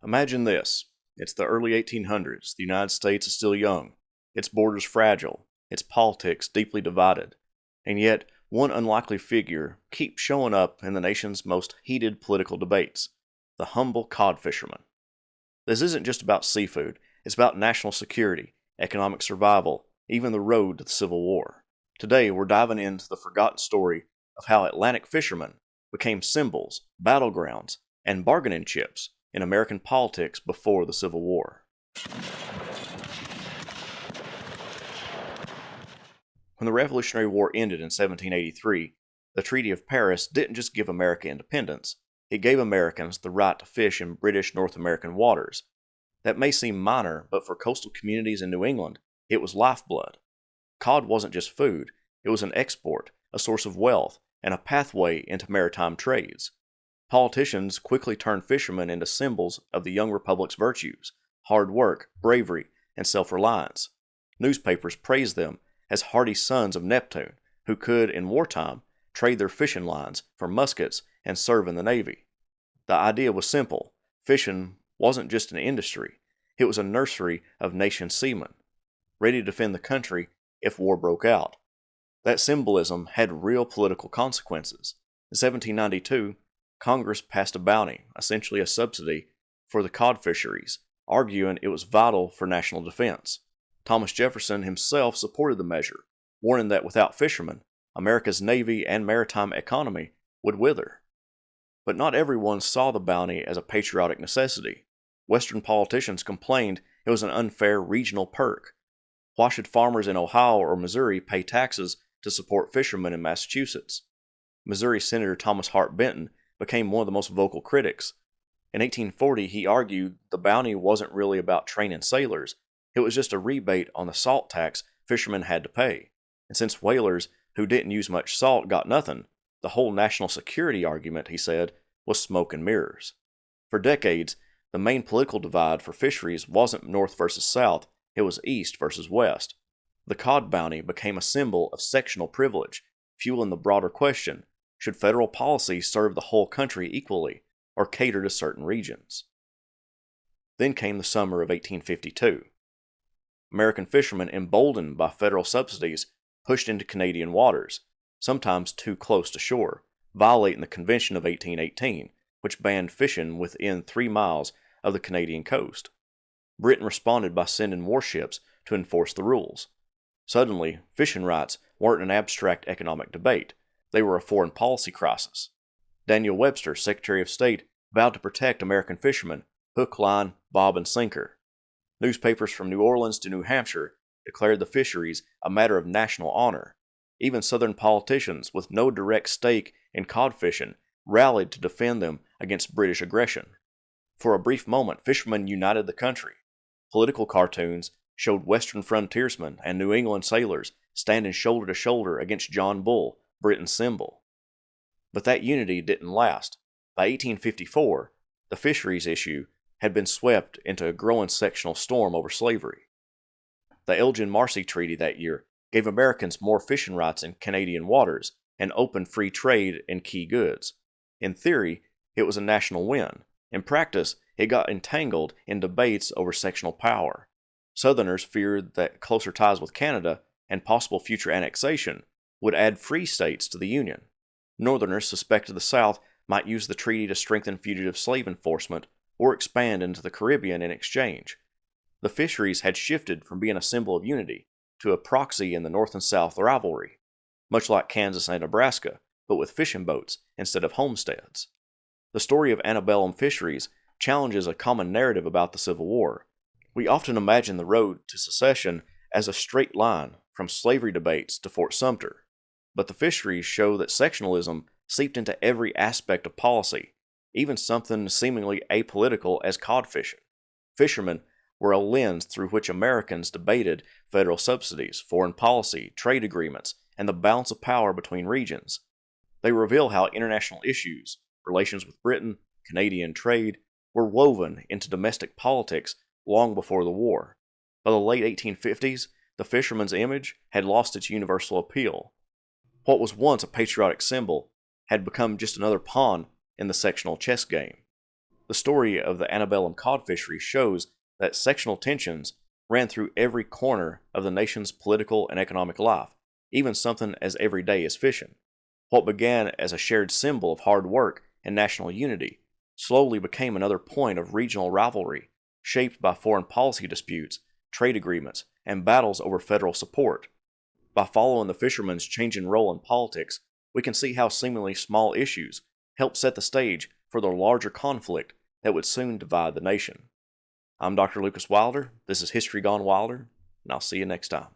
Imagine this. It's the early 1800s. The United States is still young, its borders fragile, its politics deeply divided, and yet one unlikely figure keeps showing up in the nation's most heated political debates: the humble cod fisherman. This isn't just about seafood, it's about national security, economic survival, even the road to the Civil War. Today, we're diving into the forgotten story of how Atlantic fishermen became symbols, battlegrounds, and bargaining chips in American politics before the Civil War. When the Revolutionary War ended in 1783, the Treaty of Paris didn't just give America independence, it gave Americans the right to fish in British North American waters. That may seem minor, but for coastal communities in New England, it was lifeblood. Cod wasn't just food, it was an export, a source of wealth, and a pathway into maritime trades. Politicians quickly turned fishermen into symbols of the young republic's virtues: hard work, bravery, and self-reliance. Newspapers praised them as hardy sons of Neptune who could, in wartime, trade their fishing lines for muskets and serve in the Navy. The idea was simple: fishing wasn't just an industry, it was a nursery of nation seamen, ready to defend the country if war broke out. That symbolism had real political consequences. In 1792, Congress passed a bounty, essentially a subsidy, for the cod fisheries, arguing it was vital for national defense. Thomas Jefferson himself supported the measure, warning that without fishermen, America's navy and maritime economy would wither. But not everyone saw the bounty as a patriotic necessity. Western politicians complained it was an unfair regional perk. Why should farmers in Ohio or Missouri pay taxes to support fishermen in Massachusetts? Missouri Senator Thomas Hart Benton became one of the most vocal critics. In 1840, he argued the bounty wasn't really about training sailors, it was just a rebate on the salt tax fishermen had to pay. And since whalers who didn't use much salt got nothing, the whole national security argument, he said, was smoke and mirrors. For decades, the main political divide for fisheries wasn't north versus south, it was east versus west. The cod bounty became a symbol of sectional privilege, fueling the broader question: should federal policy serve the whole country equally, or cater to certain regions? Then came the summer of 1852. American fishermen, emboldened by federal subsidies, pushed into Canadian waters, sometimes too close to shore, violating the Convention of 1818, which banned fishing within 3 miles of the Canadian coast. Britain responded by sending warships to enforce the rules. Suddenly, fishing rights weren't an abstract economic debate, they were a foreign policy crisis. Daniel Webster, Secretary of State, vowed to protect American fishermen, hook, line, bob, and sinker. Newspapers from New Orleans to New Hampshire declared the fisheries a matter of national honor. Even Southern politicians with no direct stake in cod fishing rallied to defend them against British aggression. For a brief moment, fishermen united the country. Political cartoons showed Western frontiersmen and New England sailors standing shoulder to shoulder against John Bull, Britain's symbol. But that unity didn't last. By 1854, the fisheries issue had been swept into a growing sectional storm over slavery. The Elgin-Marcy Treaty that year gave Americans more fishing rights in Canadian waters and opened free trade in key goods. In theory, it was a national win. In practice, it got entangled in debates over sectional power. Southerners feared that closer ties with Canada and possible future annexation would add free states to the Union. Northerners suspected the South might use the treaty to strengthen fugitive slave enforcement or expand into the Caribbean in exchange. The fisheries had shifted from being a symbol of unity to a proxy in the North and South rivalry, much like Kansas and Nebraska, but with fishing boats instead of homesteads. The story of antebellum fisheries challenges a common narrative about the Civil War. We often imagine the road to secession as a straight line from slavery debates to Fort Sumter, but the fisheries show that sectionalism seeped into every aspect of policy, even something seemingly apolitical as cod fishing. Fishermen were a lens through which Americans debated federal subsidies, foreign policy, trade agreements, and the balance of power between regions. They reveal how international issues, relations with Britain, Canadian trade, were woven into domestic politics long before the war. By the late 1850s, the fisherman's image had lost its universal appeal. What was once a patriotic symbol had become just another pawn in the sectional chess game. The The story of the Antebellum cod fishery shows that sectional tensions ran through every corner of the nation's political and economic life, even something as everyday as fishing. What began as a shared symbol of hard work and national unity slowly became another point of regional rivalry, shaped by foreign policy disputes, trade agreements, and battles over federal support. By following the fisherman's changing role in politics, we can see how seemingly small issues helped set the stage for the larger conflict that would soon divide the nation. I'm Dr. Lucas Wilder. This is History Gone Wilder, and I'll see you next time.